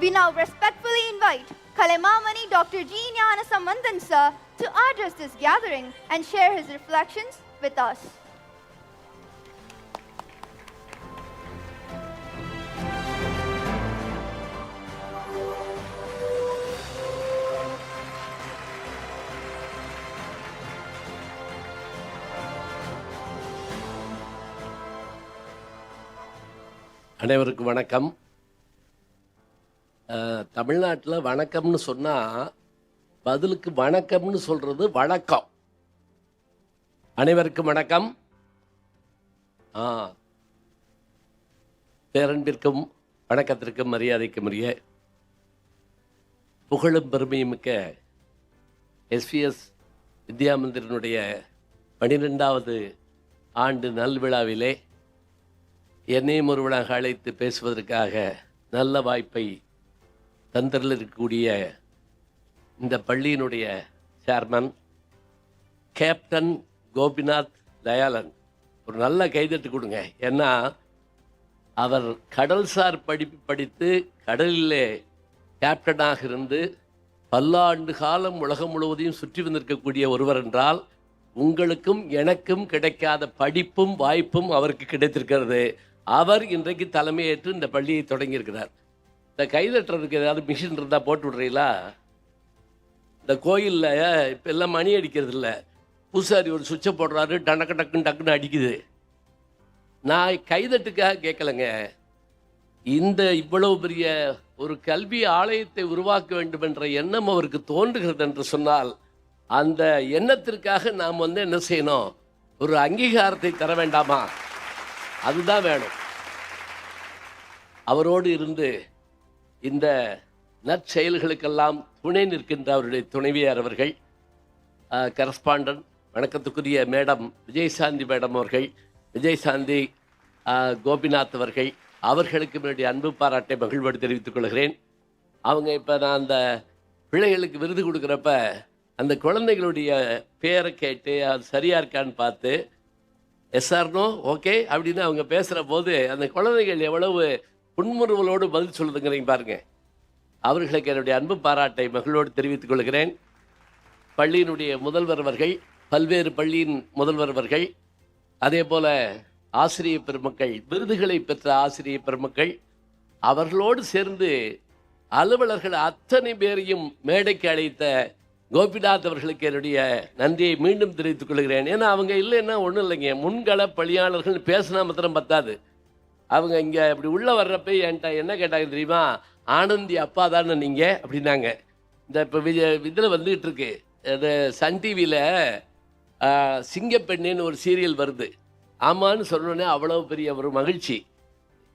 We now respectfully invite Kalemamani Dr. G. Gnana Sambandhan sir to address this gathering and share his reflections with us. அனைவருக்கும் வணக்கம். தமிழ்நாட்டில் வணக்கம்னு சொன்னால் பதிலுக்கு வணக்கம்னு சொல்கிறது வழக்கம். அனைவருக்கும் வணக்கம். பேரன்பிற்கும் வணக்கத்திற்கும் மரியாதைக்கும் உரிய புகழும் பெருமையும் மிக்க எஸ்விஎஸ் வித்யா மந்திரனுடைய 12வது ஆண்டு நல்விழாவிலே என்னையும் ஒருவனாக அழைத்து பேசுவதற்காக நல்ல வாய்ப்பை தந்திருக்கக்கூடிய இந்த பள்ளியினுடைய சேர்மன் கேப்டன் கோபிநாத் தயாளன் ஒரு நல்ல கைதட்டு கொடுங்க. ஏன்னா அவர் கடல்சார் படிப்பு படித்து கடலிலே கேப்டனாக இருந்து பல்லாண்டு காலம் உலகம் முழுவதையும் சுற்றி வந்திருக்கக்கூடிய ஒருவர் என்றால் உங்களுக்கும் எனக்கும் கிடைக்காத படிப்பும் வாய்ப்பும் அவருக்கு கிடைத்திருக்கிறது. அவர் இன்றைக்கு தலைமையேற்று இந்த பள்ளியை தொடங்கியிருக்கிறார். இந்த கைதட்டுறதுக்கு ஏதாவது மிஷின் இருந்தால் போட்டு விட்றீங்களா? இந்த கோயிலில் இப்போ எல்லாம் மணி அடிக்கிறது இல்லை, பூசாரி ஒரு சுவிட்சை போடுறாரு, டனக்கு டக்குன்னு டக்குன்னு அடிக்குது. நான் கைதட்டுக்காக கேட்கலைங்க. இந்த இவ்வளவு பெரிய ஒரு கல்வி ஆலயத்தை உருவாக்க வேண்டும் என்ற எண்ணம் அவருக்கு தோன்றுகிறது என்று சொன்னால் அந்த எண்ணத்திற்காக நாம் என்ன செய்யணும்? ஒரு அங்கீகாரத்தை தர வேண்டாமா? அதுதான் வேணும். அவரோடு இருந்து இந்த நற்செயல்களுக்கெல்லாம் துணை நிற்கின்ற அவருடைய துணைவியார் அவர்கள், கரஸ்பாண்டன்ட் வணக்கத்துக்குரிய மேடம் விஜயசாந்தி மேடம் அவர்கள், விஜயசாந்தி கோபிநாத் அவர்கள், அவர்களுக்கு என்னுடைய அன்பு பாராட்டை மகிழ்வோடு தெரிவித்துக் கொள்கிறேன். அவங்க இப்போ நான் அந்த பிள்ளைகளுக்கு விருது கொடுக்குறப்ப அந்த குழந்தைகளுடைய பேரை கேட்டு அது சரியாக இருக்கான்னு பார்த்து எஸ்ஆர்னோ ஓகே அப்படின்னு அவங்க பேசுகிற போது அந்த குழந்தைகள் எவ்வளவு புன்முறுவலோடு பதில் சொல்லுதுங்கிறீங்க பாருங்க. அவர்களுக்கு என்னுடைய அன்பு பாராட்டை மகிழ்வோடு தெரிவித்துக் கொள்கிறேன். பள்ளியினுடைய முதல்வர் அவர்கள், பல்வேறு பள்ளியின் முதல்வர் அவர்கள், அதே போல் ஆசிரியர் பெருமக்கள், விருதுகளை பெற்ற ஆசிரியர் பெருமக்கள், அவர்களோடு சேர்ந்து அலுவலர்கள் அத்தனை பேரையும் மேடைக்கு அழைத்த கோபிநாத் அவர்களுக்கு என்னுடைய நன்றியை மீண்டும் தெரிவித்துக் கொள்கிறேன். ஏன்னா அவங்க இல்லைன்னா ஒன்றும் இல்லைங்க, முன்கள பணியாளர்கள் பேசினா மாத்திரம் பத்தாது. அவங்க இங்கே இப்படி உள்ளே வர்றப்ப என்கிட்ட என்ன கேட்டாங்க தெரியுமா? ஆனந்தி அப்பா தானே நீங்கள் அப்படின்னாங்க. இந்த இப்போ இதில் வந்துகிட்டு இருக்கு, அது சன் டிவியில் சிங்கப்பெண்ணின்னு ஒரு சீரியல் வருது. ஆமான்னு சொன்னோன்னே அவ்வளோ பெரிய ஒரு மகிழ்ச்சி.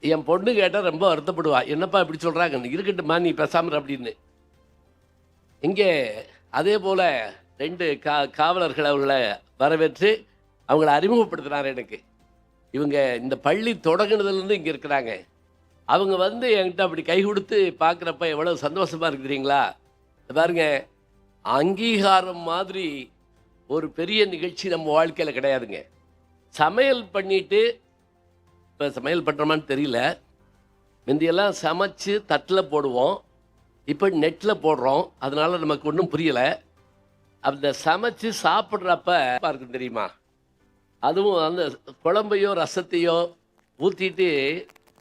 என் பொண்ணு கேட்டால் ரொம்ப வருத்தப்படுவா, என்னப்பா இப்படி சொல்கிறாங்க, இருக்கட்டுமா நீ பேசாமற அப்படின்னு. இங்கே அதே போல் 2 காவலர்கள் அவர்களை வரவேற்று அவங்கள அறிமுகப்படுத்தினார் எனக்கு. இவங்க இந்த பள்ளி தொடங்கினதுலேருந்து இங்கே இருக்கிறாங்க. அவங்க என்கிட்ட அப்படி கை கொடுத்து பார்க்குறப்ப எவ்வளோ சந்தோஷமாக இருக்குது தெரியுங்களா? பாருங்க, அங்கீகாரம் மாதிரி ஒரு பெரிய நிகழ்ச்சி நம்ம வாழ்க்கையில் கிடையாதுங்க. சமையல் பண்ணிட்டு, இப்போ சமையல் பண்ணுறோமான்னு தெரியல, முந்தியெல்லாம் சமைச்சு தட்டில் போடுவோம், இப்போ நெட்டில் போடுறோம். அதனால் நமக்கு ஒன்றும் புரியலை. அந்த சமைச்சு சாப்பிட்றப்ப இருக்கும் தெரியுமா? அதுவும் அந்த குழம்பையோ ரசத்தையோ ஊற்றிட்டு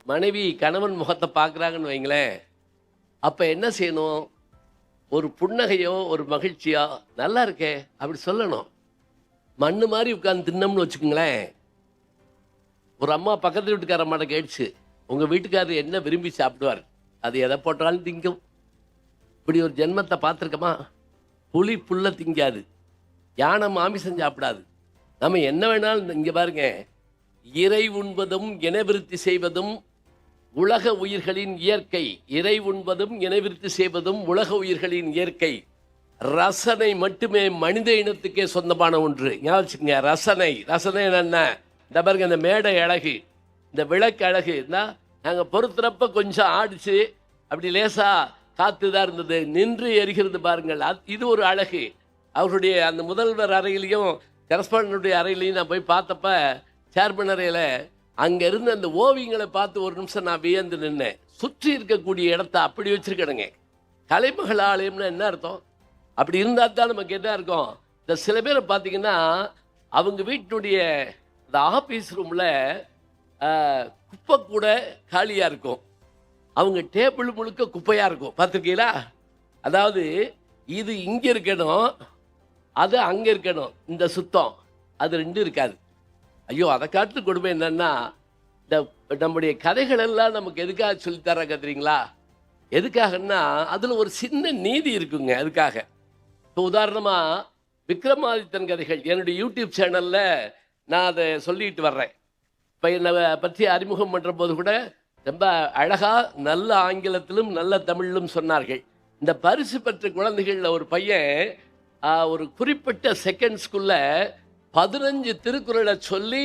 மனைவி கணவன் முகத்தை பார்க்குறாங்கன்னு வைங்களேன், அப்போ என்ன செய்யணும்? ஒரு புன்னகையோ ஒரு மகிழ்ச்சியோ நல்லா இருக்கே அப்படி சொல்லணும். மண்ணு மாதிரி உட்காந்து தின்னம்னு வச்சுக்கோங்களேன். ஒரு அம்மா பக்கத்து வீட்டுக்கார அம்மாட்ட கேட்டுச்சு, உங்கள் வீட்டுக்காரர் என்ன விரும்பி சாப்பிடுவார்? அது எதை போட்டாலும் திங்கும். இப்படி ஒரு ஜென்மத்தை பார்த்துருக்கமா? புலி புல்ல திங்காது, யானை மாமிசம் சாப்பிடாது. நம்ம என்ன வேணாலும் இங்கே பாருங்க, இறை உண்பதும் இனவிருத்தி செய்வதும் உலக உயிர்களின் இயற்கை. இறை உண்பதும் இனவிருத்தி செய்வதும் உலக உயிர்களின் இயற்கை. ரசனை மட்டுமே மனித இனத்துக்கே சொந்தமான ஒன்று. ஞாபகம், ரசனை. ரசனை என்ன? இந்த பாருங்க, இந்த மேடை அழகு, இந்த விளக்கு அழகு. நாங்கள் பொறுத்துறப்ப கொஞ்சம் ஆடிச்சு, அப்படி லேசா காத்து தான் இருந்தது, நின்று எரிகிறது பாருங்கள். இது ஒரு அழகு. அவருடைய அந்த முதல்வர் அறையிலையும் கரஸ்பாண்டனுடைய அறையிலையும் நான் போய் பார்த்தப்ப சேர்மன் அறையில் அங்கே இருந்த அந்த ஓவியங்களை பார்த்து ஒரு நிமிஷம் நான் வியந்து நின்னேன். சுற்றி இருக்கக்கூடிய இடத்த அப்படி வச்சிருக்கணுங்க. கலைமகள் ஆலயம்னா என்ன அர்த்தம்? அப்படி இருந்தால் தான் நமக்கு என்ன இருக்கும்? இந்த சில பேரை பார்த்தீங்கன்னா அவங்க வீட்டினுடைய இந்த ஆஃபீஸ் ரூமில் குப்பை கூட காலியாக இருக்கும். அவங்க டேபிள் முழுக்க குப்பையாக இருக்கும். பார்த்துருக்கீங்களா? அதாவது இது இங்கே இருக்கணும், அது அங்கே இருக்கணும். இந்த சுத்தம் அது ரெண்டும் இருக்காது. ஐயோ, அதை காட்டு கொடுமை என்னன்னா, இந்த நம்முடைய கதைகள் எல்லாம் நமக்கு எதுக்காக சொல்லித்தராங்க தெரியுங்களா? எதுக்காகன்னா அதில் ஒரு சின்ன நீதி இருக்குங்க. அதுக்காக இப்போ உதாரணமாக விக்ரமாதித்தன் கதைகள் என்னுடைய யூடியூப் சேனலில் நான் அதை சொல்லிட்டு வர்றேன். இப்போ என்னை பற்றி அறிமுகம் பண்ணுற போது கூட ரொம்ப அழகாக நல்ல ஆங்கிலத்திலும் நல்ல தமிழிலும் சொன்னார்கள். இந்த பரிசு பெற்ற குழந்தைகளில் ஒரு பையன் ஒரு குறிப்பிட்ட செகண்ட்ஸ்குள்ள 15 திருக்குறளை சொல்லி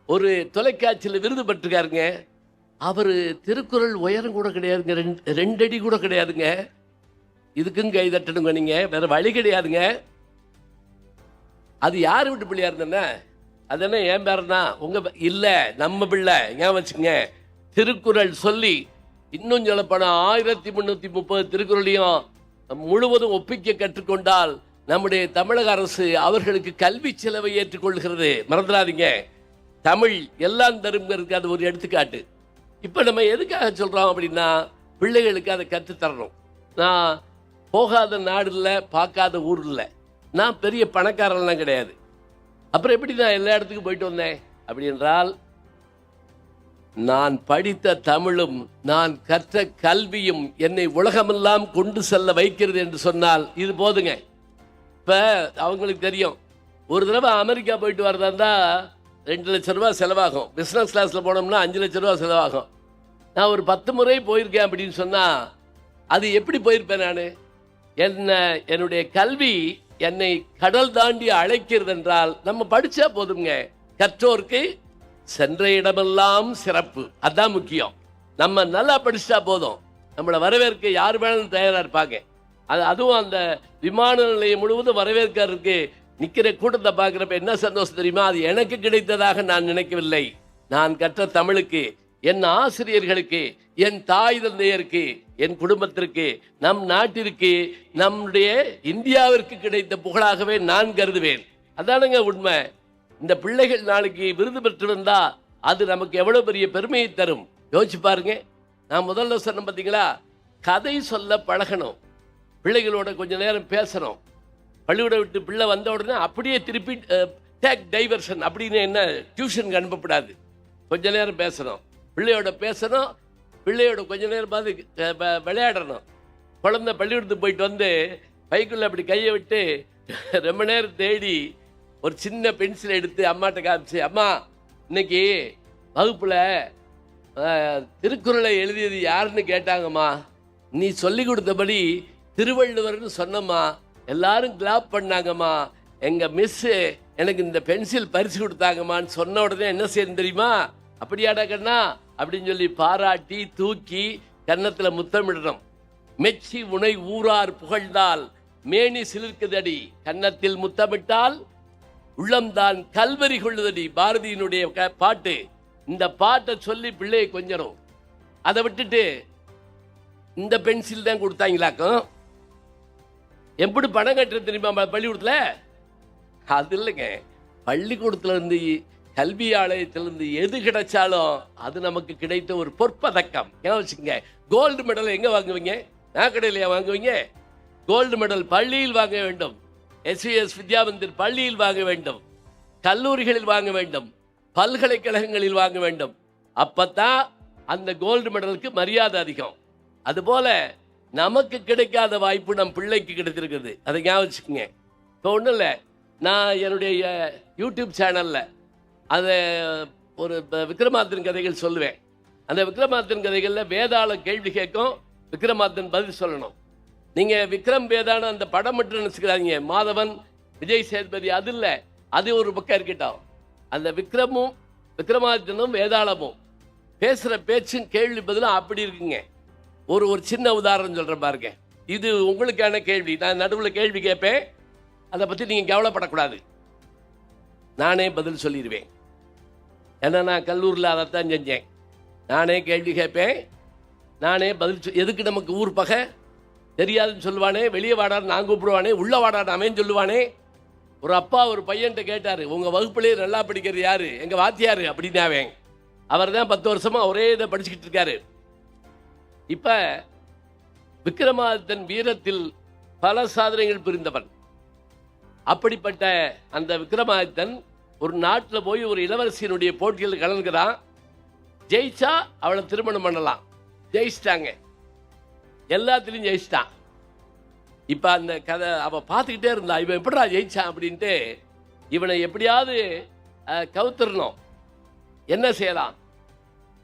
ஒரு தொலைக்காட்சியில் விருது பெற்றுக்காருங்க. அவர் திருக்குறள் உயரம் கூட கிடையாதுங்க, 2 அடி கூட கிடையாதுங்க. இதுக்கும் கை தட்டணுங்க, நீங்கள் வேற வழி கிடையாதுங்க. அது யார் வீட்டு பிள்ளையா இருந்தேன்னா அது என்ன ஏன் பேரனா உங்க இல்லை, நம்ம பிள்ளை ஏன் வச்சுங்க. திருக்குறள் சொல்லி இன்னும் சொல்லப்போனால் 1330 திருக்குறளையும் முழுவதும் ஒப்பிக்க கற்றுக்கொண்டால் நம்முடைய தமிழக அரசு அவர்களுக்கு கல்வி செலவை ஏற்றுக்கொள்கிறது. மறந்துடாதீங்க, தமிழ் எல்லாம் தருங்கிறதுக்கு அது ஒரு எடுத்துக்காட்டு. இப்போ நம்ம எதுக்காக சொல்கிறோம் அப்படின்னா, பிள்ளைகளுக்கு அதை கற்றுத்தரணும். நான் போகாத நாடு இல்லை, பார்க்காத ஊர் இல்லை, நான் பெரிய பணக்காரன்லாம் கிடையாது. அப்புறம் எப்படி நான் எல்லா இடத்துக்கும் போயிட்டு வந்தேன் அப்படி என்றால், நான் படித்த தமிழும் நான் கற்ற கல்வியும் என்னை உலகமெல்லாம் கொண்டு செல்ல வைக்கிறது என்று சொன்னால் இது போதுங்க. இப்போ அவங்களுக்கு தெரியும், ஒரு தடவை அமெரிக்கா போயிட்டு வரதா இருந்தால் 2 லட்ச ரூபா செலவாகும். பிஸ்னஸ் கிளாஸில் போனோம்னா 5 லட்ச ரூபா செலவாகும். நான் ஒரு 10 முறை போயிருக்கேன் அப்படின்னு சொன்னால் அது எப்படி போயிருப்பேன்? நான் என்னுடைய கல்வி என்னை கடல் தாண்டி அழைக்கிறது என்றால் நம்ம படித்தா போதுங்க. கற்றோருக்கு சென்ற இடமெல்லாம் சிறப்பு, அதுதான் முக்கியம். நம்ம நல்லா படிச்சுட்டா போதும், நம்மளை வரவேற்க யார் வேணாலும் தயாராக இருப்பாங்க. அதுவும் அந்த விமான நிலையம் முழுவதும் வரவேற்கிறதுக்கு நிற்கிற கூட்டத்தை பார்க்குறப்ப என்ன சந்தோஷம் தெரியுமா? அது எனக்கு கிடைத்ததாக நான் நினைக்கவில்லை. நான் கற்ற தமிழுக்கு, என் ஆசிரியர்களுக்கு, என் தாய் தந்தையருக்கு, என் குடும்பத்திற்கு, நம் நாட்டிற்கு, நம்முடைய இந்தியாவிற்கு கிடைத்த புகழாகவே நான் கருதுவேன். அதானுங்க உண்மை. இந்த பிள்ளைகள் நாளைக்கு விருது பெற்று வந்தா அது நமக்கு எவ்வளவு பெரிய பெருமையை தரும் யோசிச்சு பாருங்க. நான் முதல்ல சொன்ன பார்த்தீங்களா, கதை சொல்ல பழகணும், பிள்ளைகளோட கொஞ்ச நேரம் பேசணும். பள்ளிக்கூடம் விட்டு பிள்ளை வந்த உடனே அப்படியே திருப்பி டேக் டைவர்ஷன் அப்படின்னு என்ன டியூஷனுக்கு அனுப்பப்படாது. கொஞ்ச நேரம் பேசணும், பிள்ளையோட பேசணும், பிள்ளையோட கொஞ்ச நேரம் பார்த்து விளையாடணும். குழந்தை பள்ளிக்கூடத்துக்கு போயிட்டு வந்து பைக்குள்ள அப்படி கையை விட்டு ரொம்ப நேரம் தேடி ஒரு சின்ன பென்சில் எடுத்து அம்மாட்ட காமிச்சு, அம்மா இன்னைக்கு வகுப்புல திருக்குறளை எழுதியது யாருன்னு கேட்டாங்கம்மா, நீ சொல்லி கொடுத்தபடி திருவள்ளுவர்னு சொன்னம்மா, எல்லாரும் கிளாப் பண்ணாங்கம்மா, எங்க மிஸ்ஸு எனக்கு இந்த பென்சில் பரிசு கொடுத்தாங்கம்மான்னு சொன்ன உடனே என்ன செய்யணும் தெரியுமா? அப்படியாடா கண்ணா அப்படின்னு சொல்லி பாராட்டி தூக்கி கன்னத்துல முத்தமிடணும். மெச்சி உனை ஊரார் புகழ்ந்தால் மேனி சிலிர்க்குதடி, கன்னத்தில் முத்தமிட்டால் உள்ளம்தான் கல்வரி கொள்ளுதடி. பாரதியினுடைய பாட்டு. இந்த பாட்டை சொல்லி பிள்ளையை கொஞ்சணும். அதை விட்டுட்டு இந்த பென்சில் தான் கொடுத்தாங்களாக்கும். எப்படி பணம் கட்டுறது தெரியுமா பள்ளிக்கூடத்தில்? அது இல்லைங்க, பள்ளிக்கூடத்துல இருந்து கல்வி ஆலயத்திலிருந்து எது கிடைச்சாலும் அது நமக்கு கிடைத்த ஒரு பொற்பதக்கம். ஏன் வச்சுக்கோங்க, கோல்டு மெடல் எங்க வாங்குவீங்க? நான் கடையிலையா வாங்குவீங்க? கோல்டு மெடல் பள்ளியில் வாங்க வேண்டும். SVS வித்யா மந்திர் பள்ளியில் வாங்க வேண்டும், கல்லூரிகளில் வாங்க வேண்டும், பல்கலைக்கழகங்களில் வாங்க வேண்டும். அப்பத்தான் அந்த கோல்டு மெடலுக்கு மரியாதை அதிகம். அதுபோல நமக்கு கிடைக்காத வாய்ப்பு நம் பிள்ளைக்கு கிடைத்திருக்குது. அதை ஞாபகம் வச்சுக்கோங்க. இப்போ ஒன்றும் இல்லை, நான் என்னுடைய யூடியூப் சேனலில் அதை ஒரு விக்ரமாதித்தன் கதைகள் சொல்லுவேன். அந்த விக்ரமாதித்தன் கதைகளில் வேதாளம் கேள்வி கேட்கும், விக்ரமாதித்தன் பதில் சொல்லணும். நீங்கள் விக்ரம் வேதான அந்த படம் மட்டும் நினச்சிக்கிறாங்க, மாதவன் விஜய் சேதுபதி அது இல்லை, அது ஒரு பக்கம் இருக்கட்டும். அந்த விக்ரமும் விக்ரமாதித்தனும் வேதாளமும் பேசுகிற பேச்சும் கேள்வி பதிலும் அப்படி இருக்குங்க. ஒரு சின்ன உதாரணம் சொல்கிறேன் பாருங்க. இது உங்களுக்கான கேள்வி. நான் நடுவில் கேள்வி கேட்பேன், அதை பற்றி நீங்கள் கவலைப்படக்கூடாது, நானே பதில் சொல்லிடுவேன். ஏன்னா நான் கல்லூரியில் அதைத்தான் செஞ்சேன். நானே கேள்வி கேட்பேன், நானே பதில் எதுக்கு நமக்கு ஊர் பகை தெரியாதுன்னு சொல்லுவானே, வெளியே வாடான்னு நான் கூப்பிடுவானே, உள்ள வாடான்னு அவன் சொல்லுவானே. ஒரு அப்பா ஒரு பையன்கிட்ட கேட்டார், உங்கள் வகுப்புலேயே நல்லா படிக்கிறது யாரு? எங்கள் வாத்தியார் அப்படின்னு. அவர் தான் 10 வருஷமாக ஒரே இதை படிச்சுக்கிட்டு இருக்காரு. இப்போ விக்ரமாதித்தன் வீரத்தில் பல சாதனைகள் புரிந்தவன். அப்படிப்பட்ட அந்த விக்ரமாதித்தன் ஒரு நாட்டில் போய் ஒரு இளவரசியினுடைய போட்டியில் கலந்துக்கிறான். ஜெயிச்சா அவளை திருமணம் பண்ணலாம். ஜெயிச்சிட்டாங்க, எல்லாத்துலேயும் ஜெயிச்சிட்டான். இப்போ அந்த கதை அவள் பார்த்துக்கிட்டே இருந்தா, இவன் எப்படிடா ஜெயிச்சான் அப்படின்ட்டு. இவனை எப்படியாவது கவுத்துறணும், என்ன செய்யலாம்?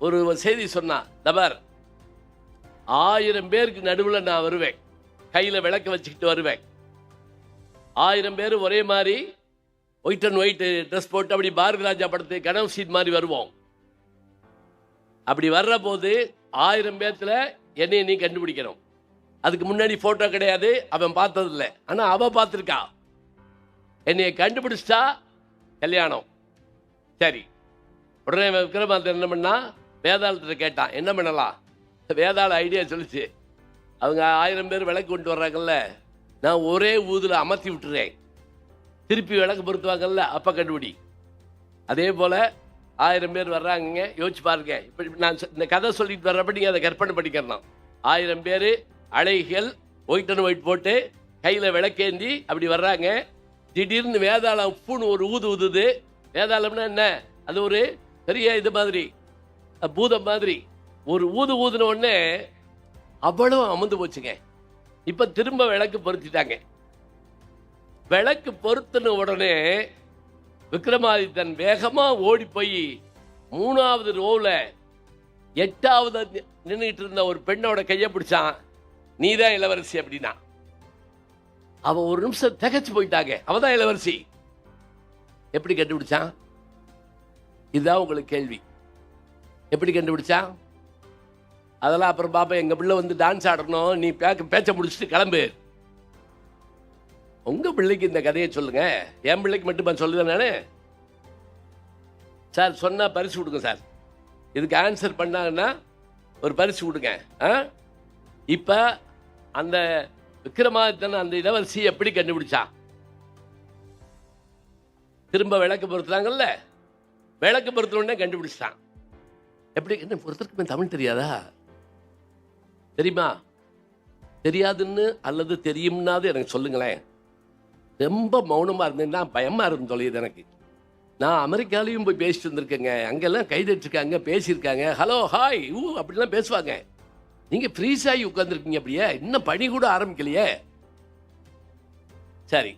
ஒரு செய்தி சொன்னான், தபர் 1000 பேருக்கு நடுவில் நான் வருவேன், கையில் விளக்க வச்சுக்கிட்டு வருவேன். 1000 பேர் ஒரே மாதிரி ஒயிட் அண்ட் ஒயிட் ட்ரெஸ் போட்டு அப்படி பாரதி ராஜா படத்தை கனவு சீட் மாதிரி வருவோம். அப்படி வர்ற போது 1000 பேர்த்தில் என்னையை நீ கண்டுபிடிக்கணும். அதுக்கு முன்னாடி ஃபோட்டோ கிடையாது, அவன் பார்த்ததில்லை, ஆனால் அவள் பார்த்துருக்கா. என்னையை கண்டுபிடிச்சிட்டா கல்யாணம். சரி, உடனே விக்ரமாதித்தன் என்ன பண்ணா, வேதாளத்தில் கேட்டான், என்ன பண்ணலாம்? வேதாள ஐடியா சொல்லிச்சு, அவங்க 1000 பேர் விளக்கு கொண்டு வர்றாங்கல்ல, நான் ஒரே ஊதில் அமர்த்தி விட்டுறேன், திருப்பி விளக்கு பொருத்துவாங்கல்ல, அப்போ கண்டுபிடி. அதே போல் 1000 பேர் வர்றாங்க, யோசிச்சு பாருங்க. இப்படி நான் இந்த கதை சொல்லிட்டு வர்றப்ப நீங்கள் அதை கற்பனை பண்ணிக்கிறலாம். 1000 பேர் அழகிகள் ஒயிட் அண்ட் ஒயிட் போட்டு கையில் விளக்கேந்தி அப்படி வர்றாங்க. திடீர்னு வேதாளம் பூன்னு ஒரு ஊதுது. வேதாளம்னா என்ன? அது ஒரு பெரிய இது மாதிரி, பூதம் மாதிரி. ஒரு ஊதுன உடனே அவ்வளவு அமர்ந்து போச்சுங்க. இப்போ திரும்ப விளக்கு பொருத்திட்டாங்க. விளக்கு பொருத்தின உடனே விக்ரமாதித்தன் வேகமாக ஓடி போய் 3வது ரோவில் 8வது நின்றுட்டு இருந்த ஒரு பெண்ணோட கையை பிடிச்சான். நீதான் இளவரசி அப்படின்னா. அவ ஒரு நிமிஷம் திகச்சு போயிட்டாங்க, அவதான் இளவரசி. எப்படி கண்டுபிடிச்சான்? இதுதான் உங்களுக்கு கேள்வி. எப்படி கண்டுபிடிச்சான்? அதெல்லாம் அப்புறம் பாப்பா, எங்க பிள்ளை வந்து டான்ஸ் ஆடணும், நீ பேச்ச முடிச்சுட்டு கிளம்பு. உங்க பிள்ளைக்கு இந்த கதையை சொல்லுங்க, என் பிள்ளைக்கு மட்டும் சொல்லுவேன் நானு. சார் சொன்னா பரிசு கொடுங்க சார், இதுக்கு ஆன்சர் பண்ணாங்கன்னா ஒரு பரிசு கொடுங்க. இப்ப அந்த விக்ரமாதித்தன் அந்த இளவரசி எப்படி கண்டுபிடிச்சா? திரும்ப விளக்கு பொருத்துறாங்கல்ல, விளக்கு பொருத்த உடனே கண்டுபிடிச்சான். எப்படி? என்ன பொறுத்தருக்கு தமிழ் தெரியாதா? தெரியுமா? தெரியாதுன்னு அல்லது தெரியும்னாது எனக்கு சொல்லுங்களேன். ரொம்ப மௌனமா இருந்தேன்னா பயமா இருந்து தொலையுது எனக்கு. நான் அமெரிக்காலையும் போய் பேசிட்டு வந்திருக்கேங்க, அங்கெல்லாம் கைதட்டிருக்காங்க, பேசியிருக்காங்க, ஹலோ ஹாய் ஊ அப்படிலாம் பேசுவாங்க. நீங்க ஃப்ரீஸ் ஆகி உட்காந்துருக்கீங்க, அப்படியே இன்னும் பணி கூட ஆரம்பிக்கலையே. சரி,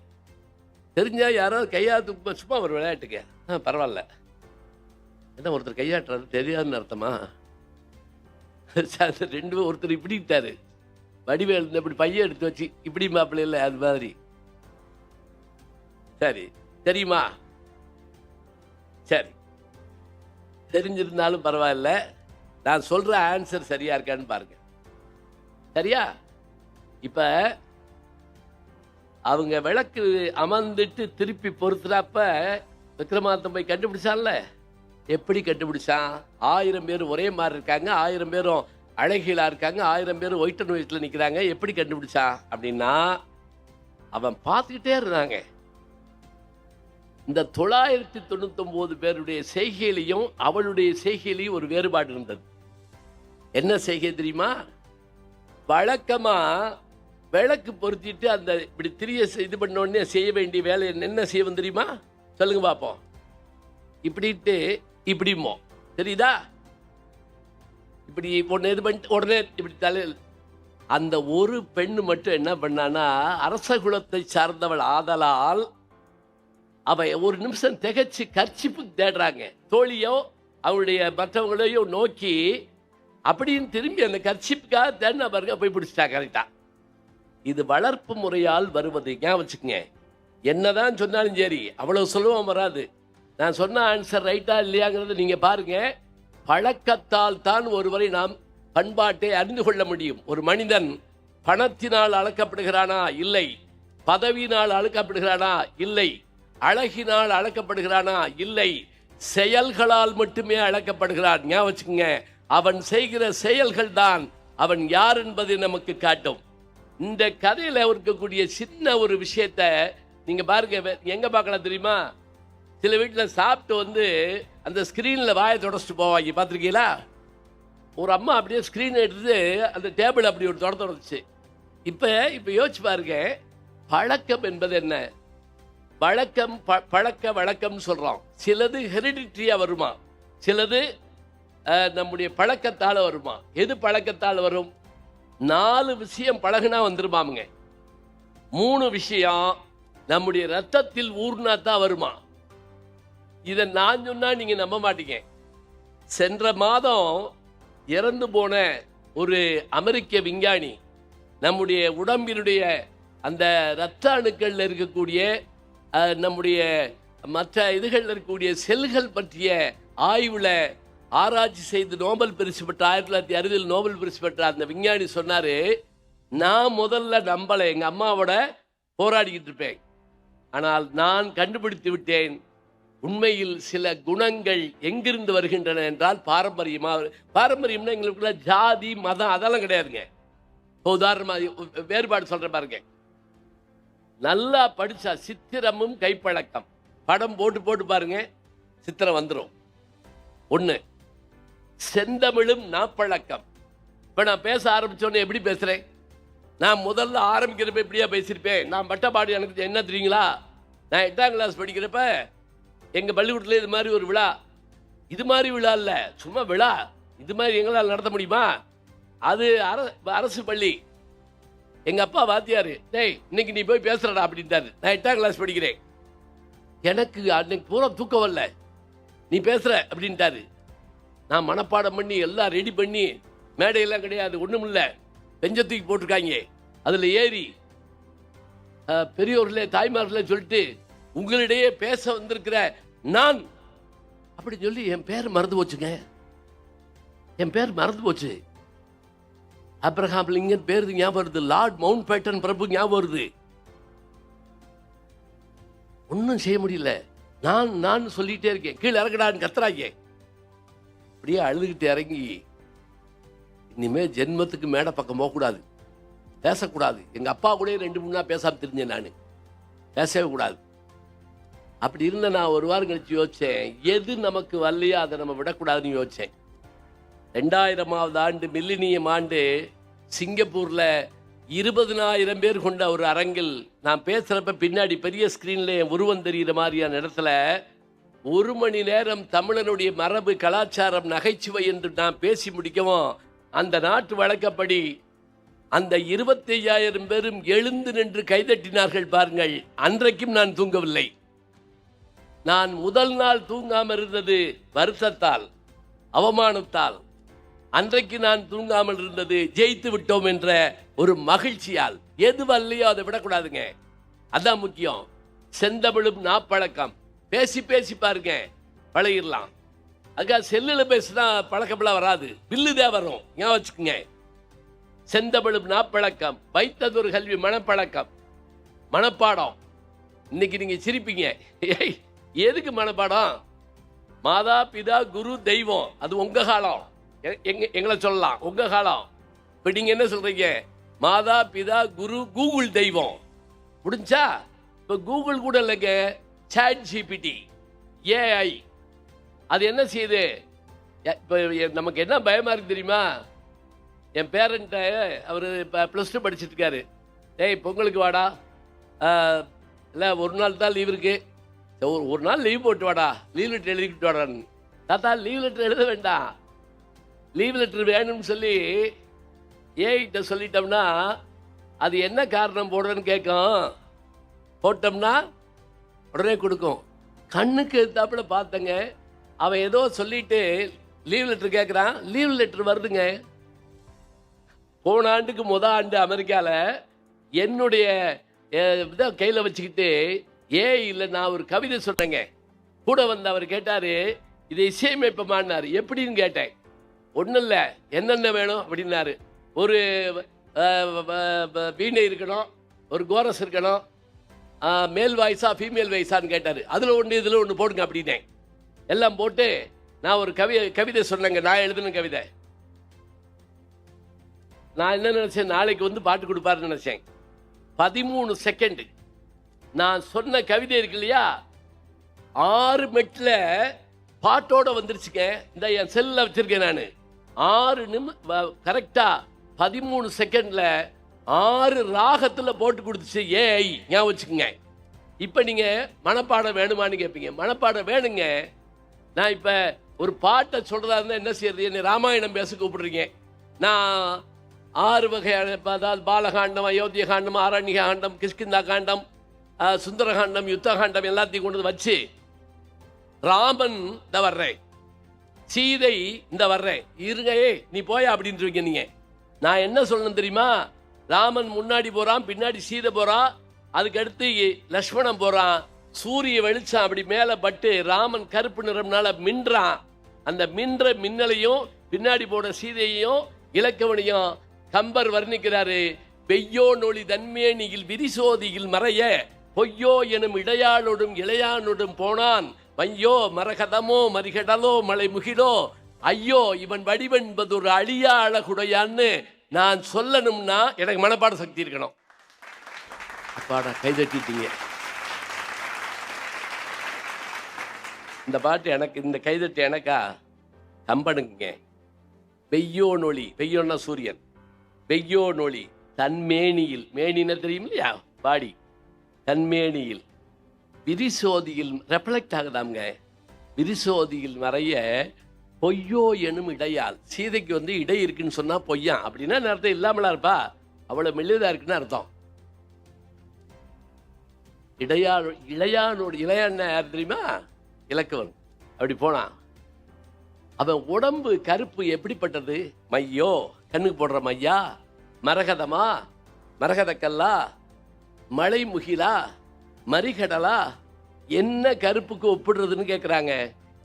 தெரிஞ்சா யாராவது கையாத்து சும்மா ஒரு விளையாட்டுக்கு பரவாயில்ல. என்ன ஒருத்தர் கையாட்டுறாரு தெரியாதுன்னு அர்த்தமா? ரெண்டு ஒருத்தர் இப்படிட்டாரு, வடிவேல் இப்படி பையன் எடுத்து வச்சு இப்படி மாப்பிள்ளை இல்லை அது மாதிரி. சரி, தெரியுமா? சரி, தெரிஞ்சிருந்தாலும் பரவாயில்ல, நான் சொல்ற ஆன்சர் சரியா இருக்கான்னு பாருங்க. சரியா? இப்ப அவங்க விளக்கு அமர்ந்துட்டு திருப்பி பொறுத்துறப்ப விக்ரமாதித்தன் போய் கண்டுபிடிச்சான்ல. எப்படி கண்டுபிடிச்சான்? 1000 பேர் ஒரே மாதிரி இருக்காங்க, 1000 பேரும் அழகிகளா இருக்காங்க, 1000 பேர் ஒயிட் அண்ட் ஒயிட்ல நிக்கிறாங்க. எப்படி கண்டுபிடிச்சான் அப்படின்னா, அவன் பார்த்துக்கிட்டே இருந்தாங்க. இந்த 999 பேருடைய செய்கையிலையும் அவளுடைய செய்கையிலையும் ஒரு வேறுபாடு இருந்தது. என்ன செய்கை தெரியுமா? வழக்கமா விளக்கு பொருத்திட்டு அந்த இப்படி திரிய இது பண்ண உடனே செய்ய வேண்டிய வேலை என்ன செய்வோம் தெரியுமா? சொல்லுங்க பார்ப்போம். இப்படிட்டு இப்படிமோ, தெரியுதா? இப்படி ஒன்று இது பண்ணிட்டு உடனே இப்படி தலையில். அந்த ஒரு பெண்ணு மட்டும் என்ன பண்ணானா, அரச குலத்தை சார்ந்தவள் ஆதலால் அவ ஒரு நிமிஷம் திகச்சு கர்ச்சிப்பு தேடுறாங்க. தோழியோ அவளுடைய மற்றவங்களையோ நோக்கி அப்படின்னு திரும்பி அந்த கர்ச்சிப்புக்காக தேடின பாருங்க, போய் பிடிச்சிட்டா கரெக்டா. இது வளர்ப்பு முறையால் வருவது. ஞாபகம் வச்சுக்கங்க. என்னதான் சொன்னாலும் சரி அவ்வளவு சுலபம் வராது. நான் சொன்ன ஆன்சர் ரைட்டா இல்லையாங்கிறது நீங்க பாருங்க. பழக்கத்தால் தான் ஒருவரை நாம் பண்பாட்டை அறிந்து கொள்ள முடியும். ஒரு மனிதன் பணத்தினால் அளக்கப்படுகிறானா? இல்லை. பதவியினால் அளக்கப்படுகிறானா? இல்லை. அழகினால் அளக்கப்படுகிறானா? இல்லை. செயல்களால் மட்டுமே அளக்கப்படுகிறான். ஞாபகம் வச்சுக்கங்க. அவன் செய்கிற செயல்கள் தான் அவன் யார் என்பதை நமக்கு காட்டும். இந்த கதையில இருக்கக்கூடிய சின்ன ஒரு விஷயத்த நீங்க பாருங்க. எங்க பார்க்கலாம் தெரியுமா? சில வீட்டில் சாப்பிட்டு அந்த ஸ்கிரீன்ல வாயை தொடச்சிட்டு போவாங்க, பார்த்துருக்கீங்களா? ஒரு அம்மா அப்படியே ஸ்கிரீன் எடுத்து அந்த டேபிள் அப்படி ஒரு தொடச்சு. இப்ப யோசிச்சு பாருங்க, பழக்கம் என்பது என்ன? வழக்கம், பழக்க வழக்கம் சொல்றோம். சிலது ஹெரிடிட்ரியா வருமா, சிலது நம்முடைய பழக்கத்தால் வருமா. எது பழக்கத்தால் வரும்? 4 விஷயம் பழகுனா வந்துருமாமுங்க. 3 விஷயம் நம்முடைய ரத்தத்தில் ஊர்னா தான் வருமா. இதை நான் சொன்னா நீங்க நம்ப மாட்டீங்க. சென்ற மாதம் இறந்து போன ஒரு அமெரிக்க விஞ்ஞானி நம்முடைய உடம்பினுடைய அந்த இரத்த அணுக்கள்ல இருக்கக்கூடிய நம்முடைய மற்ற இதுகளில் இருக்கக்கூடிய செல்கள் பற்றிய ஆய்வுல ஆராய்ச்சி செய்து நோபல் பரிசு பெற்ற 1960 நோபல் பரிசு பெற்ற அந்த விஞ்ஞானி சொன்னாரு, நான் முதல்ல நம்பலை, எங்க அம்மாவோட போராடிக்கிட்டு இருப்பேன், ஆனால் நான் கண்டுபிடித்து விட்டேன், உண்மையில் சில குணங்கள் எங்கிருந்து வருகின்றன என்றால் பாரம்பரியம்னா எங்களுக்குள்ள ஜாதி மதம் அதெல்லாம் கிடையாதுங்க. உதாரணமா வேறுபாடு சொல்ற பாருங்க. நல்லா படிச்சா சித்திரமும் கைப்பழக்கம், படம் போட்டு பாருங்க, சித்திரம் வந்துடும். 1 செந்தமிழும் நாப்பழக்கம். இப்ப நான் பேச ஆரம்பிச்சோன்னே எப்படி பேசுறேன்? நான் முதல்ல ஆரம்பிக்கிறப்ப எப்படியா பேசியிருப்பேன்? நான் பட்டப்பாடு எனக்கு என்ன தெரியுங்களா? நான் 8ஆம் கிளாஸ் படிக்கிறப்ப எங்க பள்ளிக்கூடத்துல இது மாதிரி ஒரு விழா, இது மாதிரி விழா இல்ல, சும்மா விழா, இது மாதிரி எங்களால் நடத்த முடியுமா? அது அரசு பள்ளி. எங்க அப்பா வாத்தியாரு, டேய் இன்னைக்கு நீ போய் பேசுறடா அப்படின்ட்டாரு. நான் 8ஆம் கிளாஸ் படிக்கிறேன். எனக்கு அன்னைக்கு பூரா தூக்கம் வரல, நீ பேசுற அப்படின்ட்டாரு. நான் மனப்பாடம் பண்ணி எல்லாம் ரெடி பண்ணி, மேடையெல்லாம் கிடையாது, ஒண்ணும் இல்ல, பெஞ்சத்துக்கு போட்டிருக்காங்க, அதுல ஏறி பெரியோர்களே தாய்மார்களே சொல்லிட்டு உங்களிடையே பேச வந்திருக்கிற நான் அப்படி சொல்லி என் பேர் மறந்து போச்சுங்க. என் பேர் மறந்து போச்சு. அப்ரஹாம் லிங்கன் பேர் ஞாபகம் வருது, லார்ட் மவுண்ட் பேட்டன் பிரபு ஞாபகம் வருது. ஒன்னும் செய்ய முடியல. நான் சொல்லிட்டே இருக்கேன், கீழே இறங்கடான்னு கத்துறாங்க. அப்படியே அழுதுகிட்டு இறங்கி, இனிமே ஜென்மத்துக்கு மேடை பக்கம் போகக்கூடாது, பேசக்கூடாது. எங்க அப்பா கூட 2-3 நாள் பேசாம தெரிஞ்சேன், நான் பேசவே கூடாது. அப்படி இருந்த நான் ஒரு வாரம் கழிச்சு யோசிச்சேன், எது நமக்கு வரலையோ அதை நம்ம விடக்கூடாதுன்னு யோசிச்சேன். 2000ஆவது ஆண்டு மில்லினியம் ஆண்டு சிங்கப்பூர்ல 20,000 பேர் கொண்ட ஒரு அரங்கில் நான் பேசுறப்ப பின்னாடி பெரிய ஸ்கிரீன்ல என் உருவம் தெரிகிற மாதிரியான இடத்துல 1 மணி நேரம் தமிழனுடைய மரபு கலாச்சாரம் நகைச்சுவை என்று நான் பேசி முடிக்கவும், அந்த நாட்டு வழக்கப்படி அந்த 25,000 பேரும் எழுந்து நின்று கைதட்டினார்கள் பாருங்கள். அன்றைக்கும் நான் தூங்கவில்லை. நான் முதல் நாள் தூங்காமல் இருந்தது வருத்தத்தால், அவமானத்தால். அன்றைக்கு நான் தூங்காமல் இருந்தது ஜெயித்து விட்டோம் என்ற ஒரு மகிழ்ச்சியால். எது வரலையோ அதை விடக்கூடாதுங்க, அதான் முக்கியம். செந்தமிழும் நாப்பழக்கம். பேசி பாருங்க, பழகிடலாம். அதுக்காக செல்லுல பேசினா பழக்கம்லாம் வராது, பில்லுதான் வரும், ஞாபகம் வச்சுக்கோங்க. செந்தமிழும் நாப்பழக்கம், வைத்ததொரு கல்வி மனப்பழக்கம். மனப்பாடம். இன்னைக்கு நீங்க சிரிப்பீங்க, எதுக்கு மனப்பாடம்? மாதா பிதா குரு தெய்வம், அது உங்க காலம். எங்களை சொல்லலாம் உங்க காலம். இப்ப நீங்க என்ன சொல்றீங்க? மாதா பிதா குரு கூகுள் தெய்வம். முடிஞ்சா? இப்ப கூகுள் கூட இல்லைங்க, சாட் ஜிபிடி, ஏஐ. அது என்ன செய்யுது? இப்ப நமக்கு என்ன பயமா இருக்கு தெரியுமா? என் பேரண்ட அவரு +2 படிச்சுட்டு இருக்காரு. டேய் பொங்கலுக்கு வாடா, இல்லை ஒரு நாள் தான் லீவ் இருக்கு, ஒரு நாள் லீவ் போட்டு வாடா, லீவ் லெட்டர் எழுதிக்கிட்டு வாடான்னு. தாத்தா லீவ் லெட்டர் எழுத வேண்டாம், லீவ் லெட்டர் வேணும்னு சொல்லி ஏகிட்ட சொல்லிட்டோம்னா அது என்ன காரணம் போடுறேன்னு கேட்கும். போட்டோம்னா உடனே கொடுக்கும். கண்ணுக்கு எத்தாப்புல பார்த்தங்க, அவன் ஏதோ சொல்லிட்டு லீவ் லெட்டர் கேட்குறான், லீவ் லெட்டர் வருதுங்க. போன ஆண்டுக்கு ஆண்டு அமெரிக்காவில் என்னுடைய இதை கையில் வச்சுக்கிட்டு இல்லை நான் ஒரு கவிதை சொன்னேங்க. கூட வந்து அவர் கேட்டார், இதை இசையமைப்பமானார். எப்படின்னு கேட்டேன். ஒன்றும் இல்லை, என்னென்ன வேணும் அப்படின்னாரு. ஒரு வீணை இருக்கணும், ஒரு கோரஸ் இருக்கணும், மேல் வாய்ஸா ஃபீமேல் வாய்ஸான்னு கேட்டார். அதில் ஒன்று இதில் ஒன்று போடுங்க அப்படின்னேன். எல்லாம் போட்டு நான் ஒரு கவிதை சொன்னேங்க, நான் எழுதின கவிதை. நான் என்ன நினைச்சேன், நாளைக்கு வந்து பாட்டு கொடுப்பாருன்னு நினைச்சேன். 13 செகண்ட் நான் சொன்ன கவிதை இருக்கு இல்லையா, 6 மெட்ல பாட்டோட வந்துருச்சுங்க. இந்த என் செல்ல வச்சிருக்கேன் நான். 6 கரெக்டா 13 செகண்ட்ல 6 ராகத்துல போட்டு கொடுத்துச்சு. ஏஐ ஞாபகம் வச்சுக்கோங்க. இப்ப நீங்க மனப்பாடம் வேணுமான்னு கேட்பீங்க. மனப்பாடம் வேணுங்க. நான் இப்ப ஒரு பாட்டை சொல்றதா இருந்தா என்ன செய்யறது, என்ன ராமாயணம் பேச கூப்பிடுறீங்க. நான் 6 வகையான, அதாவது பாலகாண்டம், அயோத்திய காண்டம், ஆரண்ய காண்டம், கிஷ்கிந்தா காண்டம், சுந்தரகாண்டம், யுத்த காண்டம் எல்லாத்தையும் கொண்டு வந்து வச்சு, ராமன் இந்த வர்றேன், சீதை இந்த வர்றேன், இருங்க நீ போயா அப்படின்றீங்க நீங்க. நான் என்ன சொல்லணும் தெரியுமா, ராமன் முன்னாடி போறான், பின்னாடி சீதை போறா, அதுக்கு அடுத்து லக்ஷ்மணன் போறான். சூரிய வெளிச்சம் அப்படி மேல பட்டு ராமன் கருப்பு நிறம்னால மின்றான். அந்த மின்ற மின்னலையும் பின்னாடி போன சீதையையும் இலக்கவனையும் கம்பர் வர்ணிக்கிறாரு. பெய்யோ நொழி தன்மேனியில் விரிசோதியில் மறைய பொய்யோ எனும் இடையாளோடும் இளையானோடும் போனான் மையோ மரகதமோ மரிகடலோ மலை முகிலோ ஐயோ இவன் வடிவென்பது ஒரு அழியா அழகுடையான்னு நான் சொல்லணும்னா எனக்கு மனப்பாட சக்தி இருக்கணும். அப்பாடா கைதட்டிட்டீங்க. இந்த பாட்டு எனக்கு, இந்த கைதட்டு எனக்கா கம்பனுங்க. பெய்யோ நொழி, பெய்யோன்னா சூரியன், பெய்யோ நொழி தன்மேனியில், மேனின தெரியும் இல்லையா பாடி, தன்மேனியில் விரிசோதியில் ரெப்ளெக்ட் ஆகுதாங்க. விரிசோதியில் மறைய பொய்யோ எனும் இடையால், சீதைக்கு வந்து இடை இருக்குன்னு சொன்னா பொய்யா அப்படின்னா அர்த்தம் இல்லாமலா இருப்பா, அவ்வளவு மெல்லியதா இருக்குன்னு அர்த்தம். இளையானோடு, இளையான் யார் தெரியுமா, இலக்கவன். அப்படி போனான். அவன் உடம்பு கருப்பு எப்படிப்பட்டது, மையோ கண்ணுக்கு போடுற மையா, மரகதமா மரகதக்கல்லா, மலை முகிலா, மரிகடலா, என்ன கருப்புக்கு ஒப்பிடுறதுன்னு கேட்குறாங்க.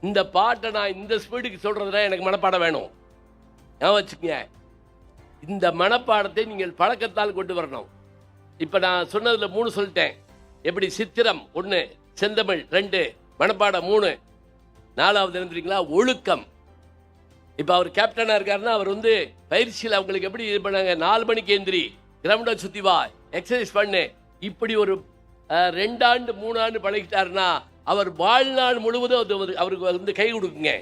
இந்த பாட்டை நான் இந்த ஸ்பீடுக்கு சொல்றதுனா எனக்கு மனப்பாடம் வேணும். நான் வச்சுக்கங்க, இந்த மனப்பாடத்தை நீங்கள் பழக்கத்தால் கொண்டு வரணும். இப்போ நான் சொன்னதுல 3 சொல்லிட்டேன். எப்படி, சித்திரம் 1, செந்தமிழ் 2, மனப்பாடம் 3. 4வது தெரியுங்களா, ஒழுக்கம். இப்போ அவர் கேப்டனா இருக்காருன்னா அவர் வந்து பயிற்சியில் அவங்களுக்கு எப்படி இது பண்ணாங்க, 4 மணிக்கு எந்திரி, கிரவுண்டை சுத்தி வா, எக்ஸசைஸ் பண்ணு, இப்படி ஒரு 2 ஆண்டு 3 ஆண்டு பழகிட்டாருன்னா அவர் வாழ்நாள் முழுவதும் அவருக்கு வந்து கை கொடுக்குங்க.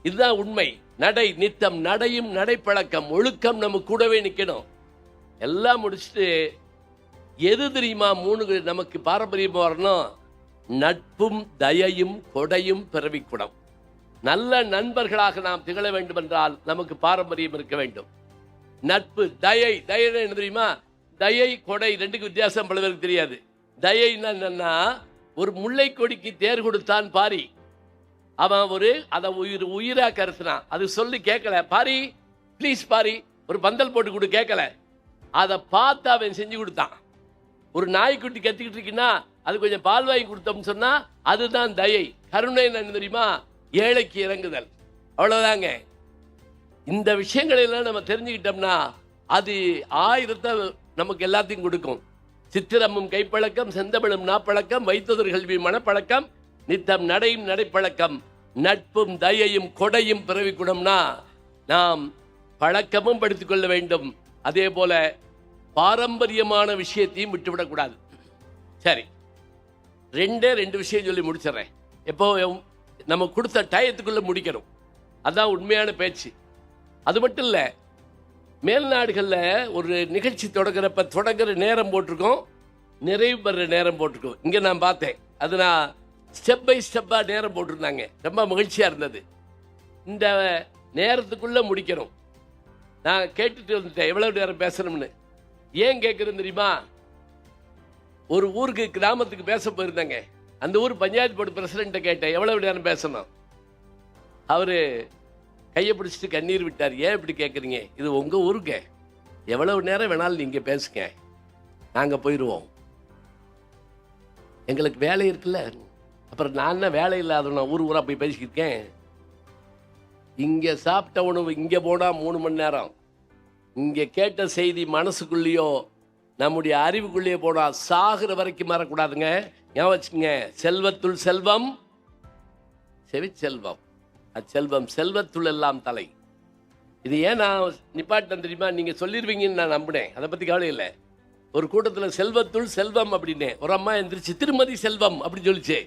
இதுதான் உண்மை. நடை நித்தம் நடையும் நடைப்பழக்கம், ஒழுக்கம் நம்ம கூடவே நிற்கணும். எல்லாம் முடிச்சுட்டு எது தெரியுமா 3 நமக்கு பாரம்பரியம் வரணும், நட்பும் தயையும் கொடையும் பிறவிக்குடம். நல்ல நண்பர்களாக நாம் திகழ வேண்டும் என்றால் நமக்கு பாரம்பரியம் இருக்க வேண்டும். நட்பு, தயை, தயை என்ன தெரியுமா, தயை கொடை 2க்கு வித்தியாசம் பல பேருக்கு தெரியாது. தயைன்னா என்னன்னா, ஒரு முல்லை கொடிக்கு தேர் கொடுத்தான் பாரி, அவன் அதை உயிரா கருத்துனான். அது சொல்லி கேட்கல, பாரி ப்ளீஸ் பாரி ஒரு பந்தல் போட்டு கொடு கேட்கல, அதை பார்த்து அவன் செஞ்சு கொடுத்தான். ஒரு நாய்க்குட்டி கத்திக்கிட்டு இருக்குன்னா அது கொஞ்சம் பால் வாங்கி கொடுத்தோம்னு சொன்னா அதுதான் தயை. கருணை என்ன தெரியுமா, ஏழைக்கு இறங்குதல். அவ்வளவுதாங்க. இந்த விஷயங்களை எல்லாம் நம்ம தெரிஞ்சுக்கிட்டோம்னா அது 1000 நமக்கு எல்லாத்தையும் கொடுக்கும். சித்திரமும் கைப்பழக்கம், செந்தமிழும் நாப்பழக்கம், வைத்தொதர் கல்வி மனப்பழக்கம், நித்தம் நடையும் நடைப்பழக்கம், நட்பும் தயையும் கொடையும் பிறவிக்குடம்னா நாம் பழக்கமும் படித்துக் கொள்ள வேண்டும். அதே போல பாரம்பரியமான விஷயத்தையும் விட்டுவிடக்கூடாது. சரி, 2 விஷயம் சொல்லி முடிச்சிடறேன். எப்போ நம்ம கொடுத்த டயத்துக்குள்ள முடிக்கணும். அதான் உண்மையான பேச்சு. அது மட்டும் இல்லை, மேல்நாடுகளில் ஒரு நிகழ்ச்சி தொடங்குற நேரம் போட்டிருக்கோம், நிறைவு பெற நேரம் போட்டிருக்கோம். இங்கே நான் பார்த்தேன், அது நான் ஸ்டெப் பை ஸ்டெப்பாக நேரம் போட்டிருந்தாங்க. ரொம்ப மகிழ்ச்சியாக இருந்தது. இந்த நேரத்துக்குள்ளே முடிக்கணும். நான் கேட்டுட்டு வந்துட்டேன் எவ்வளவு நேரம் பேசணும்னு. ஏன் கேட்குறேன்னு தெரியுமா, ஒரு ஊருக்கு கிராமத்துக்கு பேச போயிருந்தாங்க. அந்த ஊர் பஞ்சாயத்து போர்டு பிரசிடென்ட்டை கேட்டேன் எவ்வளவு நேரம் பேசணும். அவரு கையை பிடிச்சிட்டு கண்ணீர் விட்டார். ஏன் இப்படி கேட்குறீங்க, இது உங்கள் ஊருக்கு, எவ்வளவு நேரம் வேணாலும் நீங்கள் பேசுங்க, நாங்கள் போயிடுவோம், எங்களுக்கு வேலை இருக்குல்ல. அப்புறம் நான் என்ன வேலை இல்லாத, நான் ஊராக போய் பேசிக்கிருக்கேன். இங்கே சாப்பிட்ட உணவு இங்கே போனால் 3 மணி நேரம், இங்கே கேட்ட செய்தி மனசுக்குள்ளேயோ நம்முடைய அறிவுக்குள்ளேயே போனால் சாகிற வரைக்கும் மாறக்கூடாதுங்க. ஞாபகம் வச்சுக்கோங்க, செல்வத்துள் செல்வம் செவிச்செல்வம், அச்செல்வம் செல்வத்துள் எல்லாம் தலை. இது ஏன் நான் நிப்பாட்டம் தெரியுமா? நீங்கள் சொல்லிடுவீங்கன்னு நான் நம்பினேன். அதை பற்றி கவலை இல்லை. ஒரு கூட்டத்தில் செல்வத்துள் செல்வம் அப்படின்னே ஒரு அம்மா எந்திரிச்சு திருமதி செல்வம் அப்படி சொல்லிச்சு.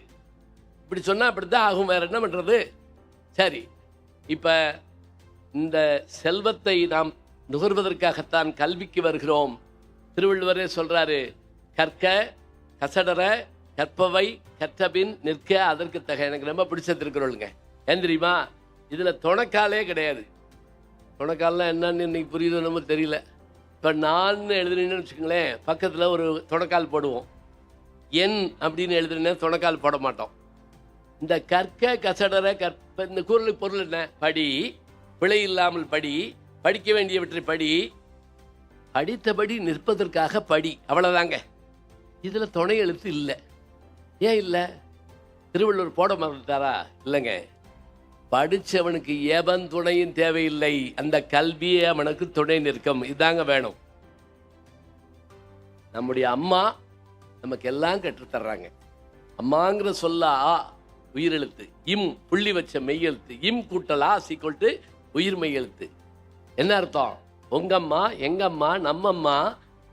இப்படி சொன்னால் அப்படி தான் ஆகும், வேறு என்ன பண்ணுறது? சரி, இப்போ இந்த செல்வத்தை நாம் நுகர்வதற்காகத்தான் கல்விக்கு வருகிறோம். திருவள்ளுவரே சொல்கிறாரு, கற்க கசடர கற்பவை கற்றபின் நிற்க அதற்கு தக. எனக்கு ரொம்ப பிடிச்ச திருக்குறளுங்க. ஏன் தெரியுமா? இதில் துணைக்காலே கிடையாது. துணைக்கால்லாம் என்னன்னு இன்னைக்கு புரியுதோ நம்ம தெரியல. இப்போ நான் எழுதுனேன்னு வச்சுக்கோங்களேன், பக்கத்தில் ஒரு துணைக்கால் போடுவோம். என் அப்படின்னு எழுதுனே துணைக்கால் போட மாட்டோம். இந்த கற்க கசடர கற்ப இந்த குறளுக்கு பொருள் என்ன? படி, பிழை இல்லாமல் படி, படிக்க வேண்டியவற்றை படி, படித்தபடி நிற்பதற்காக படி, அவ்வளோதாங்க. இதில் துணை எழுத்து இல்லை. ஏன் இல்லை? திருவள்ளுவர் போட மறந்துட்டாரா? இல்லைங்க. படித்தவனுக்கு எவன் துணையும் தேவையில்லை, அந்த கல்வியே அவனுக்கு துணை நிற்கும். இதாங்க வேணும். நம்முடைய அம்மா நமக்கு எல்லாம் கற்றுத்தர்றாங்க. அம்மாங்கிற சொல்ல ஆ உயிரெழுத்து, இம் புள்ளி வச்ச மெய்யெழுத்து, இம் கூட்டலா சீக்கொல்ட்டு உயிர் மெய்யெழுத்து. என்ன அர்த்தம்? உங்கம்மா எங்கம்மா நம்மம்மா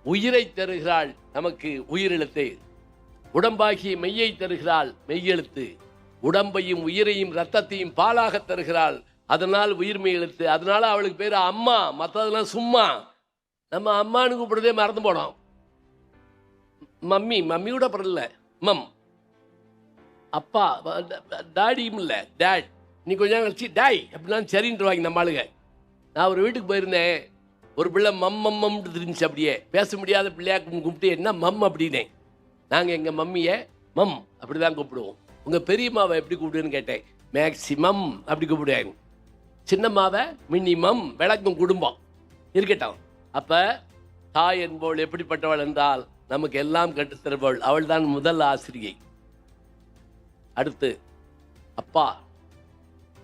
உயிரை தருகிறாள், நமக்கு உயிரெழுத்து. உடம்பாகிய மெய்யை தருகிறாள், மெய்யெழுத்து. உடம்பையும் உயிரையும் ரத்தத்தையும் பாலாக தருகிறாள், அதனால் உயிர்மை எழுத்து. அதனால அவளுக்கு பேர் அம்மா. மற்றதெல்லாம் சும்மா. நம்ம அம்மானு கூப்பிடுறதே மறந்து போனோம். மம்மி, மம்மியோட அப்புறம் இல்லை மம். அப்பா டாடியும் இல்லை டேட். நீ கொஞ்சம் கழிச்சு டாய் அப்படின்னா சரின்ட்டுருவாங்க நம்ம ஆளுங்க. நான் ஒரு வீட்டுக்கு போயிருந்தேன், ஒரு பிள்ளை மம்னு தெரிஞ்சிச்சு. அப்படியே பேச முடியாத பிள்ளையா கும்பிட்டு என்ன மம் அப்படின்னே. நாங்கள் எங்கள் மம்மியை மம் அப்படி தான் கூப்பிடுவோம். உங்கள் பெரியம்மாவை எப்படி கூப்பிடுன்னு கேட்டேன். மேக்சிமம் அப்படி கூப்பிடுவாங்க. சின்னம்மாவை மினிமம். விளக்கும் குடும்பம் இருக்கட்டும். அப்போ தாய் என்பவள் எப்படிப்பட்டவள் என்றால் நமக்கு எல்லாம் கற்றுத்தருவள். அவள் தான் முதல் ஆசிரியை. அடுத்து அப்பா,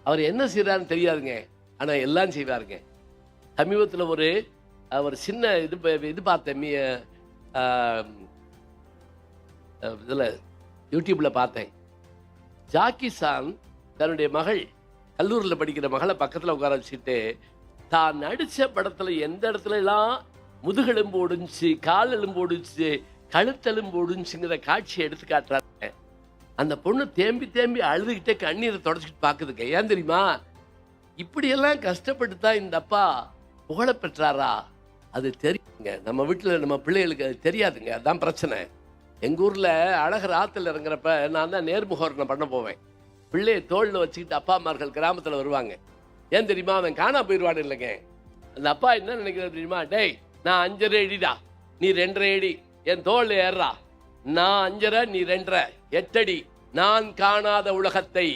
அவர் என்ன செய்கிறாருன்னு தெரியாதுங்க, ஆனால் எல்லாம் செய்வாருங்க. சமீபத்தில் ஒரு சின்ன இது பார்த்தேன், இதில் யூடியூப்பில் பார்த்தேன். ஜாக்கி சான் தன்னுடைய மகள், கல்லூரியில் படிக்கிற மகளை பக்கத்தில் உட்கார வச்சுட்டு தான் நடித்த படத்தில் எந்த இடத்துல எல்லாம் முதுகெலும்பு ஒடிஞ்சு, கால் எலும்பு ஒடிஞ்சு, கழுத்தெலும்பு ஒடிஞ்சுங்கிற காட்சியை எடுத்து காட்டுறாங்க. அந்த பொண்ணு தேம்பி தேம்பி அழுதுகிட்டே கண்ணீரை தொடச்சிக்கிட்டு பார்க்குதுங்க. ஏன் தெரியுமா? இப்படியெல்லாம் கஷ்டப்பட்டு தான் இந்த அப்பா புகழ பெற்றாரா? அது தெரியுங்க. நம்ம வீட்டில் நம்ம பிள்ளைகளுக்கு அது தெரியாதுங்க. அதுதான் பிரச்சனை. எங்கள் ஊரில் அழகர் ஆற்றுல இறங்குறப்ப நான் தான் நேர்முகவர்ணம் பண்ண போவேன். பிள்ளையை தோளில் வச்சுக்கிட்டு அப்பா அம்மார்கள் கிராமத்தில் வருவாங்க. ஏன் தெரியுமா? அவன் காணா போயிடுவான் இல்லைங்க. அந்த அப்பா என்ன நினைக்கிறது தெரியுமா? டேய், நான் 5.5 அடிடா, நீ 2.5 அடி, என் தோளில் ஏறா. நான் 5.5, நீ 2.5, 8 அடி. நான் காணாத உலகத்தை,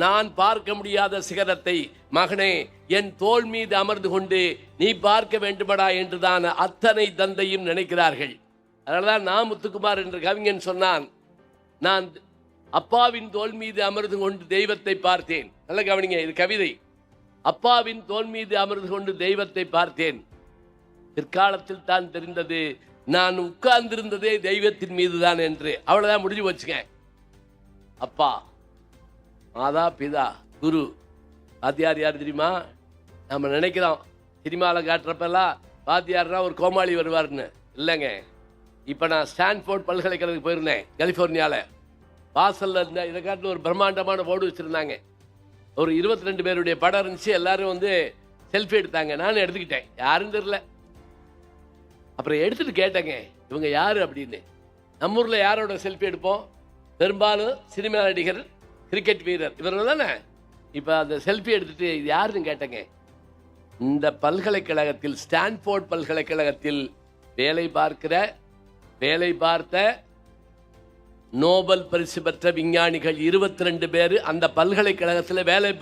நான் பார்க்க முடியாத சிகரத்தை மகனே என் தோள் மீது அமர்ந்து கொண்டு நீ பார்க்க வேண்டுமடா என்றுதான் அத்தனை தந்தையும் நினைக்கிறார்கள். அதனால்தான் நான் முத்துக்குமார் என்ற கவிஞன் சொன்னான், நான் அப்பாவின் தோள் மீது அமர்ந்து கொண்டு தெய்வத்தை பார்த்தேன். நல்ல கவனிங்க, இது கவிதை. அப்பாவின் தோள் மீது அமர்ந்து கொண்டு தெய்வத்தை பார்த்தேன். பிற்காலத்தில் தான் தெரிந்தது நான் உட்கார்ந்திருந்ததே தெய்வத்தின் மீது தான் என்று. அவ்வளவுதான், முடிஞ்சு வச்சுக்க. அப்பா, மாதா, பிதா, குரு. வாத்தியார் யார் தெரியுமா? நம்ம நினைக்கிறோம் சினிமாவில் காட்டுறப்பெல்லாம் வாத்தியார்னா ஒரு கோமாளி வருவார்னு. இல்லைங்க. இப்போ நான் ஸ்டான்ஃபோர்ட் பல்கலைக்கழகத்துக்கு போயிருந்தேன், கலிஃபோர்னியாவில். வாசலில் இருந்த இதை காட்டில் ஒரு பிரம்மாண்டமான போர்டு வச்சுருந்தாங்க. ஒரு 22 பேருடைய படம் இருந்துச்சு. எல்லாரும் செல்ஃபி எடுத்தாங்க. நானும் எடுத்துக்கிட்டேன். யாரும் தெரியல. அப்புறம் எடுத்துட்டு கேட்டேங்க, இவங்க யார் அப்படின்னு. நம்ம ஊரில் யாரோட செல்ஃபி எடுப்போம்? பெரும்பாலும் சினிமா நடிகர், கிரிக்கெட் வீரர், இவர்கள் தானே. இப்போ அந்த செல்ஃபி எடுத்துட்டு இது யாருன்னு கேட்டேங்க. இந்த பல்கலைக்கழகத்தில், ஸ்டான்ஃபோர்ட் பல்கலைக்கழகத்தில் வேலை பார்த்த நோபல் பரிசு பெற்ற விஞ்ஞானிகள் 22 பேர். அந்த பல்கலைக்கழகத்தில் வேலை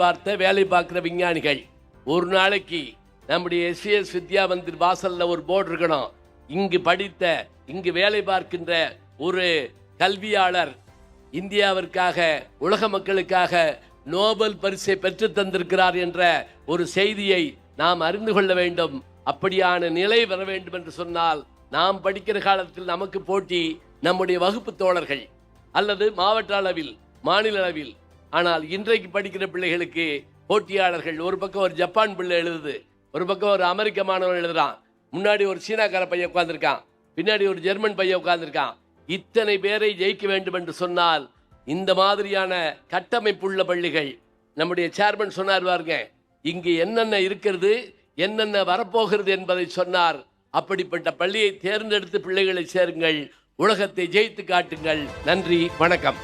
பார்க்கிற விஞ்ஞானிகள். ஒரு நாளைக்கு நம்முடைய எஸ்விஎஸ் வித்யா மந்திர் வாசல்ல ஒரு போர்டு இருக்கணும். இங்கு படித்த, இங்கு வேலை பார்க்கின்ற ஒரு கல்வியாளர் இந்தியாவிற்காக, உலக மக்களுக்காக நோபல் பரிசை பெற்று தந்திருக்கிறார் என்ற ஒரு செய்தியை நாம் அறிந்து கொள்ள வேண்டும். அப்படியான நிலை வர வேண்டும் என்று சொன்னால், நாம் படிக்கிற காலத்தில் நமக்கு போட்டி நம்முடைய வகுப்பு தோழர்கள் அல்லது மாவட்ட அளவில், மாநில அளவில். ஆனால் இன்றைக்கு படிக்கிற பிள்ளைகளுக்கு போட்டியாளர்கள். ஒரு பக்கம் ஒரு ஜப்பான் பிள்ளை எழுதுது, ஒரு பக்கம் ஒரு அமெரிக்க மாணவன் எழுதுறான், முன்னாடி ஒரு சீனாக்கார பையன் உட்கார்ந்துருக்கான், பின்னாடி ஒரு ஜெர்மன் பையன் உட்கார்ந்துருக்கான். இத்தனை பேரை ஜெயிக்க வேண்டும் என்று சொன்னால் இந்த மாதிரியான கட்டமைப்புள்ள பள்ளிகள், நம்முடைய சேர்மன் சொன்னார் பாருங்க, இங்கு என்னென்ன இருக்கிறது, என்னென்ன வரப்போகிறது என்பதை சொன்னார். அப்படிப்பட்ட பள்ளியை தேர்ந்தெடுத்து பிள்ளைகளை சேருங்கள், உலகத்தை ஜெயித்து காட்டுங்கள். நன்றி, வணக்கம்.